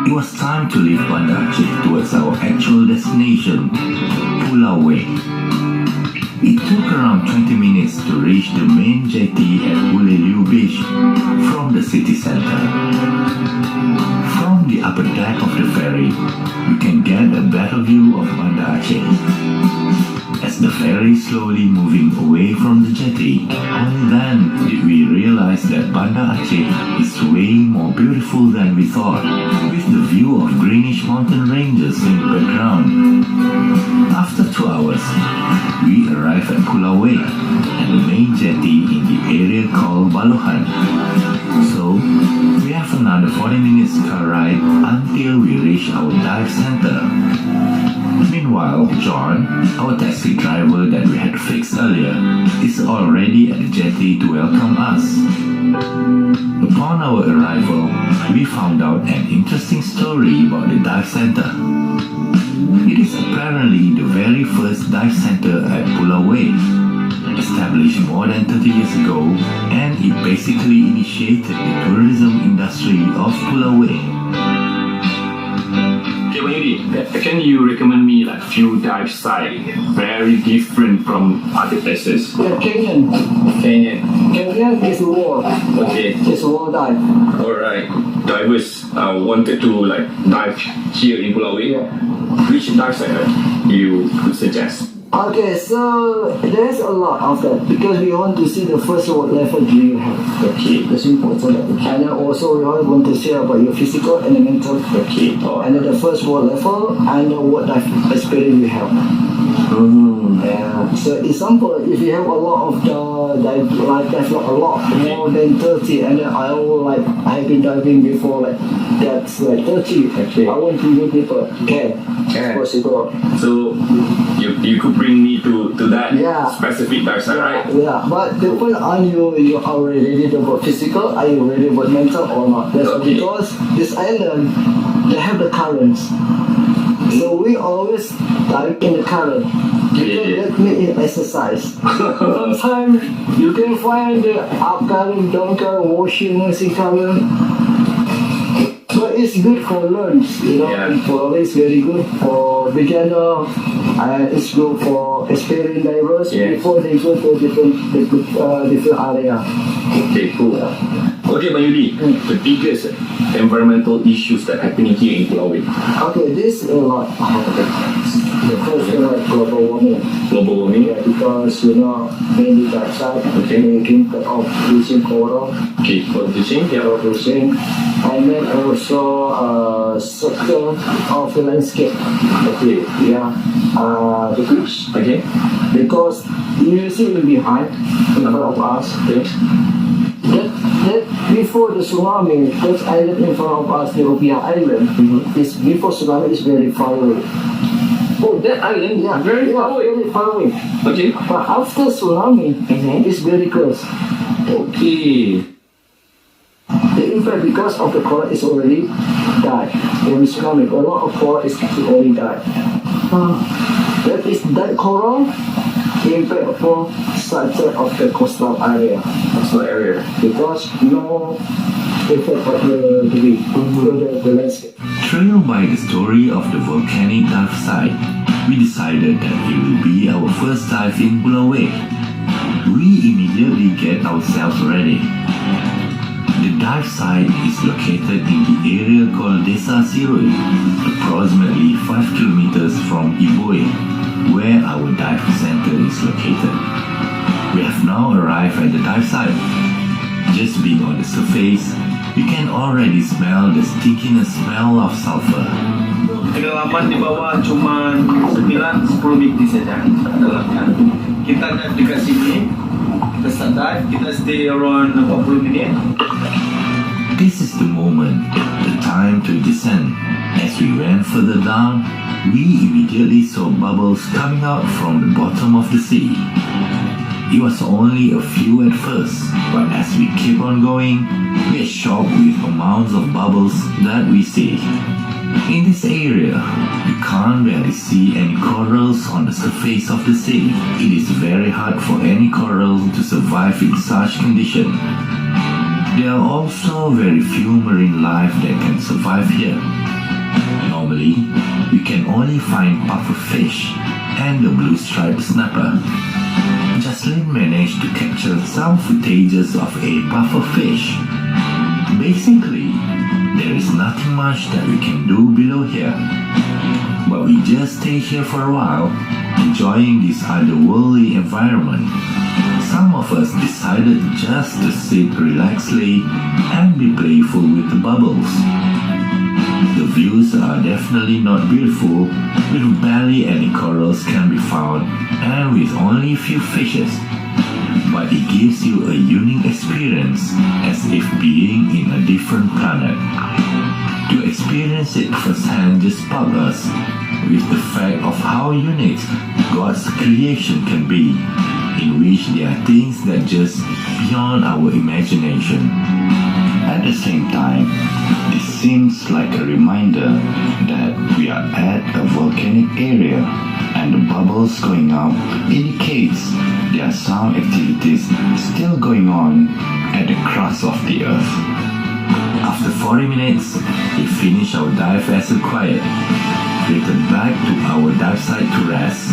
It was time to leave Banda Aceh towards our actual destination, Pulau Wei. It took around 20 minutes to reach the main jetty at Uleliu Beach from the city center. From the upper deck of the ferry, you can get a better view of Banda Aceh. As the ferry slowly moving away from the jetty, only then did we realize that Banda Aceh is way more beautiful than we thought, with the view of greenish mountain ranges in the background. After 2 hours, we arrived at Pulau Wei, at the main jetty in the area called Balohan. So, we have another 40 minutes car ride until we reach our dive center. Meanwhile, John, our taxi driver that we had fixed earlier, is already at the jetty to welcome us. Upon our arrival, we found out an interesting story about the dive center. It is apparently the very first dive center at Pulau Wei, established more than 30 years ago, and it basically initiated the tourism industry of Pulau Wei. Okay, Wahyudi, can you recommend me like few dive sites very different from other places? Yeah, Canyon. Canyon. Canyon is wall. Okay. It's wall dive. Alright. Divers wanted to like dive here in Pulau Wei. Yeah. Which dive site you could suggest? Okay, so there's a lot of that because we want to see the first level you have. Okay. That's important. And then also we want to see about your physical and mental. Okay. And then the first world level and what life experience you have. Yeah. So example, if you have a lot of dive a lot, more than 30, and then I've been diving before that's 30. Okay. I want to go deeper. Okay. Yeah. It's possible. So you could bring me to that specific dive site, right? Yeah, but the point are you already ready about physical? Are you ready about mental or not? That's Okay. because this island they have the currents. So we always dive in the current. Yeah. That make it exercise. Sometimes you can find the up current, down current, washing, nursing current. But it's good for learns, Yeah. For it's very good for beginner, and it's good for experienced divers before they go to different area. Okay, cool. Okay, Wahyudi, the biggest environmental issues that happening here in Pulau Wei. Okay, this a lot. The first global warming. Global warming. Yeah, because mainly that side, making of bleaching coral. Okay, for bleaching, Coral bleaching, and then also sector of the landscape. Okay. Yeah, the beach. Okay. Because you see it behind in front of us. Okay. That before the tsunami, that island in front of us, the Rupiah Island, is before tsunami is very far away. Oh, that island? Yeah, Very far away. Very far away. Okay. But after tsunami, it's very close. Okay. The impact because of the coral is already died. When tsunami, a lot of coral is already died. That is that coral impact for structure of the coastal area. Coastal area. Because no effect of the landscape. Trailed by the story of the volcanic dive site, we decided that it will be our first dive in Pulau Wei. We immediately get ourselves ready. The dive site is located in the area called Desa Sirui, approximately 5 kilometers from Iboe, where our dive center is located. We have now arrived at the dive site. Just being on the surface, you can already smell the stinkiness smell of sulfur. Kedalaman di bawah cuma 9-10 meter saja dalamnya. Kita dekat sini, kita start dive, kita stay around 40 minit. This is the moment, the time to descend. As we went further down, we immediately saw bubbles coming out from the bottom of the sea. It was only a few at first, but as we keep on going, we are shocked with amounts of bubbles that we see. In this area, you can't really see any corals on the surface of the sea. It is very hard for any coral to survive in such condition. There are also very few marine life that can survive here. Normally, we can only find pufferfish and the blue striped snapper. Jocelyn managed to capture some footages of a pufferfish. Basically, there is nothing much that we can do below here. But we just stay here for a while, enjoying this otherworldly environment. Some of us decided just to sit relaxedly and be playful with the bubbles. The views are definitely not beautiful, with barely any corals can be found and with only a few fishes. But it gives you a unique experience as if being in a different planet. To experience it firsthand just sparked us with the fact of how unique God's creation can be, in which there are things that just beyond our imagination. At the same time, this seems like a reminder that we are at a volcanic area, and the bubbles going up indicates there are some activities still going on at the crust of the earth. After 40 minutes, we finish our dive as required, return back to our dive site to rest,